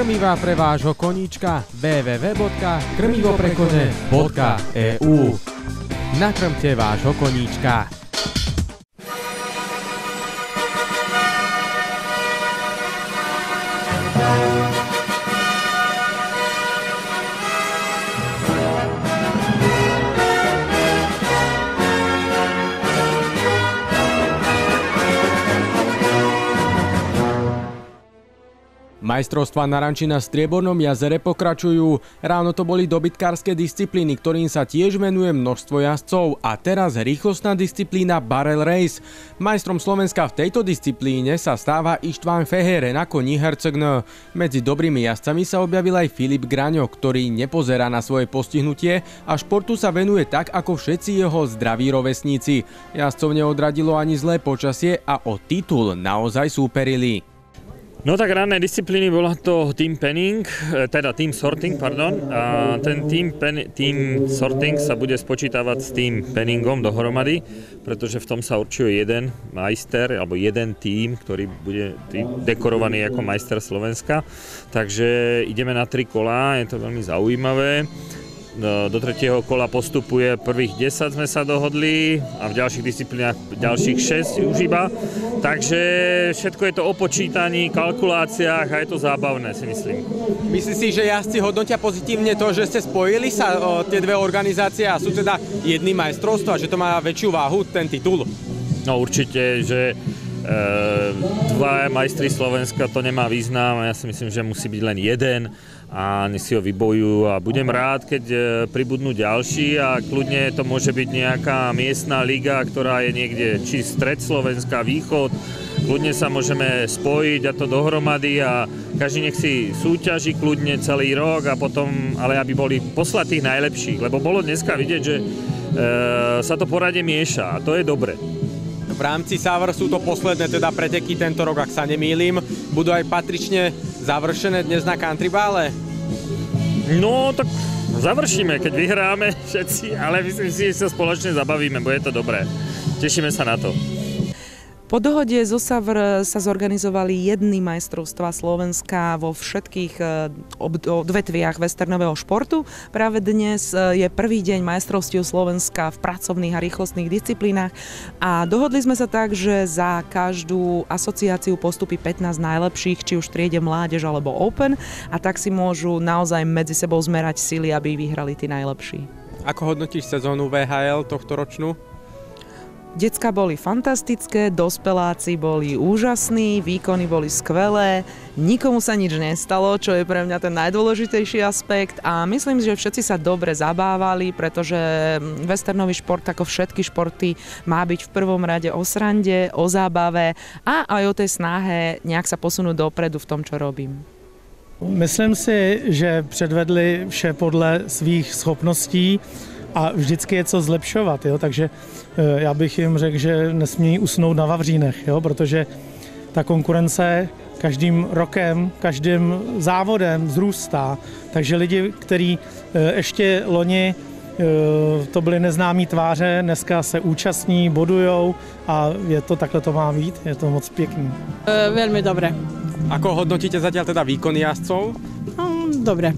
krmivá pre vášho koníčka www.krmivoprekone.eu. Nakrmte vášho koníčka. Majstrovstvá na ranči na Striebornom jazere pokračujú. Ráno to boli dobytkárske disciplíny, ktorým sa tiež venuje množstvo jazdcov. A teraz rýchlostná disciplína Barrel Race. Majstrom Slovenska v tejto disciplíne sa stáva Ištván Fehere na koni Hercegn. Medzi dobrými jazdcami sa objavil aj Filip Graňo, ktorý nepozerá na svoje postihnutie a športu sa venuje tak ako všetci jeho zdraví rovesníci. Jazdcov neodradilo ani zlé počasie a o titul naozaj súperili. No tak ranné disciplíny bola to team penning, teda team sorting, pardon. A ten team sorting sa bude spočítavať s team penningom dohromady, pretože v tom sa určuje jeden majster alebo jeden tím, ktorý bude dekorovaný ako majster Slovenska. Takže ideme na 3 kolá, je to veľmi zaujímavé. Do 3. kola postupuje prvých 10 sme sa dohodli a v ďalších disciplínach ďalších 6 už iba. Takže všetko je to o počítaní, kalkuláciách a je to zábavné, si myslím. Myslíš si, že jazdci hodnotia pozitívne to, že ste spojili sa tie dve organizácie a sú teda jedným majstrovstvom a že to má väčšiu váhu, ten titul? No určite, že dva majstri Slovenska to nemá význam a ja si myslím, že musí byť len jeden a nech si ho vybojujú a budem rád, keď pribudnú ďalší a kľudne to môže byť nejaká miestna liga, ktorá je niekde či stred Slovenska, východ. Kľudne sa môžeme spojiť a to dohromady a každý nech si súťaží kľudne celý rok a potom, ale aby boli poslatých najlepších, lebo bolo dneska vidieť, že sa to poradie mieša a to je dobre. V rámci Savr sú to posledné teda preteky tento rok, ak sa nemýlim. Budú aj patrične završené dnes na Countrybale? No, tak završíme, keď vyhráme všetci, ale myslím si, že sa spoločne zabavíme, bo je to dobré. Tešíme sa na to. Po dohode zo Savr sa zorganizovali jedny majstrovstvá Slovenska vo všetkých odvetviach westernového športu. Práve dnes je prvý deň majstrovstiev Slovenska v pracovných a rýchlostných disciplínach a dohodli sme sa tak, že za každú asociáciu postupí 15 najlepších, či už triede mládež alebo Open a tak si môžu naozaj medzi sebou zmerať sily, aby vyhrali tí najlepší. Ako hodnotíš sezónu VHL tohto ročnú? Decká boli fantastické, dospeláci boli úžasní, výkony boli skvelé, nikomu sa nič nestalo, čo je pre mňa ten najdôležitejší aspekt a myslím, že všetci sa dobre zabávali, pretože westernový šport, ako všetky športy, má byť v prvom rade o srande, o zábave a aj o tej snahe nejak sa posunúť dopredu v tom, čo robím. Myslím si, že předvedli vše podle svých schopností a vždycky je co zlepšovat, jo? Takže já bych jim řekl, že nesmí usnout na vavřínech, jo? Protože ta konkurence každým rokem, každým závodem vzrůstá. Takže lidi, kteří ještě loni to byly neznámí tváře, dneska se účastní, bodujou a takhle to má být, je to moc pěkný. Veľmi dobre. Ako hodnotíte zatiaľ teda výkony jazdcov? Dobre.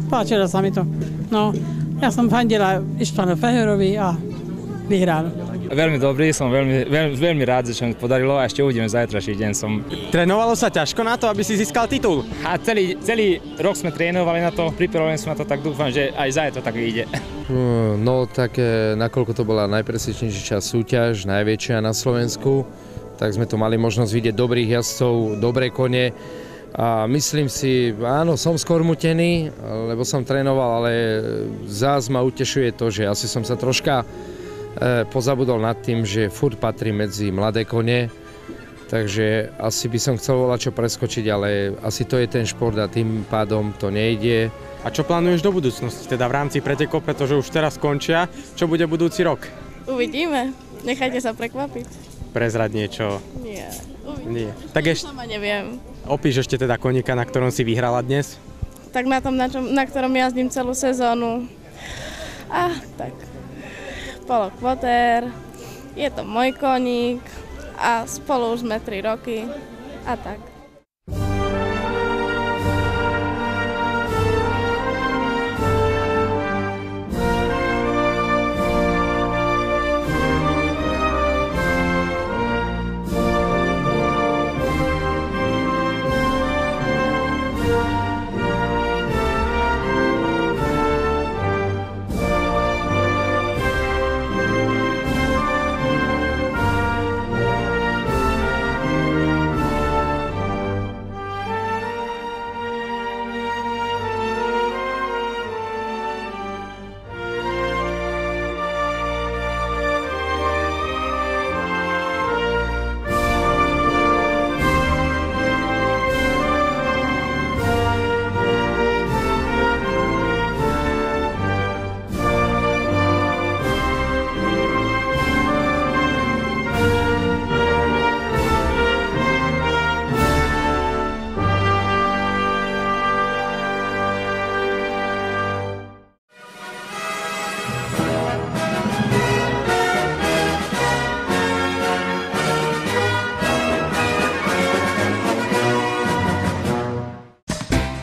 Páčilo sa mi to. No, ja som fandila Istvánu Feherovi a vyhral. Veľmi dobrý, som veľmi rád, že sa mi podarilo a ešte uvidíme zajtrajší deň. Trénovalo sa ťažko na to, aby si získal titul? A celý rok sme trénovali na to, pripravili sme na to, tak dúfam, že aj zajtra tak vyjde. No tak nakoľko to bola najpresvedčnejšia súťaž, najväčšia na Slovensku, tak sme tu mali možnosť vidieť dobrých jazdcov, dobré kone. A myslím si, áno, som skormutený, lebo som trénoval, ale zás ma utešuje to, že asi som sa troška pozabudol nad tým, že furt patrí medzi mladé kone, takže asi by som chcel volať čo preskočiť, ale asi to je ten šport a tým pádom to nejde. A čo plánuješ do budúcnosti, teda v rámci pretekov, pretože už teraz končia, čo bude budúci rok? Uvidíme, nechajte sa prekvapiť. Prezrať niečo? Nie. Nie. Tak ešte sama neviem. Opíš ešte teda koníka, na ktorom si vyhrala dnes? Tak na tom, na ktorom jazdím celú sezónu. Tak. Polo Kvoter, je to môj koník a spolu už sme 3 roky a tak.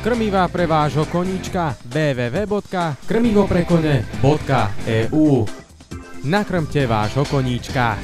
Krmivá pre vášho koníčka www.krmivoprekone.eu. Nakrmte vášho koníčka.